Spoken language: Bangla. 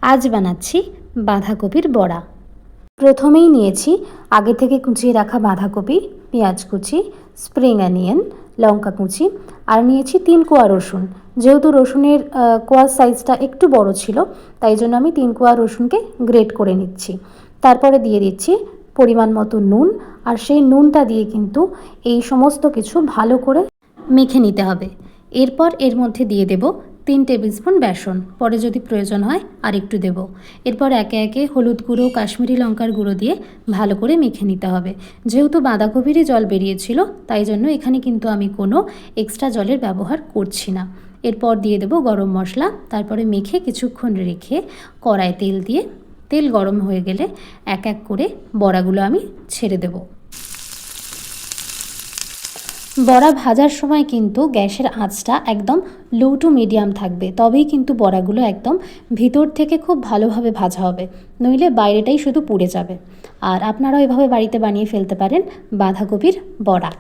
আজ বানাচ্ছি বাঁধাকপির বড়া। প্রথমেই নিয়েছি আগে থেকে কুচিয়ে রাখা বাঁধাকপি, পেঁয়াজ কুচি, স্প্রিং অনিয়ন, লঙ্কা কুচি আর নিয়েছি 3 কোয়া রসুন। যেহেতু রসুনের কোয়ার সাইজটা একটু বড় ছিল, তাই জন্য আমি 3 কোয়া রসুনকে গ্রেট করে নিচ্ছি। তারপরে দিয়ে দিচ্ছি পরিমাণ মতো নুন, আর সেই নুনটা দিয়ে কিন্তু এই সমস্ত কিছু ভালো করে মেখে নিতে হবে। এরপর এর মধ্যে দিয়ে দেব 3 টেবিল স্পুন বেসন, পরে যদি প্রয়োজন হয় আর একটু দেব। এরপর একে একে হলুদ গুঁড়ো, কাশ্মীরি লঙ্কার গুঁড়ো দিয়ে ভালো করে মেখে নিতে হবে। যেহেতু বাঁধাকপিরই জল বেরিয়েছিল, তাই জন্য এখানে কিন্তু আমি কোনো এক্সট্রা জলের ব্যবহার করছি না। এরপর দিয়ে দেব গরম মশলা, তারপরে মেখে কিছুক্ষণ রেখে কড়ায় তেল দিয়ে, তেল গরম হয়ে গেলে এক এক করে বড়াগুলো আমি ছেড়ে দেব। বড়া ভাজার সময় কিন্তু গ্যাসের আঁচটা একদম লো টু মিডিয়াম থাকবে, তবেই কিন্তু বড়াগুলো একদম ভিতর থেকে খুব ভালোভাবে ভাজা হবে, নইলে বাইরেটাই শুধু পুড়ে যাবে। আর আপনারাও এভাবে বাড়িতে বানিয়ে ফেলতে পারেন বাঁধাকপির বড়া।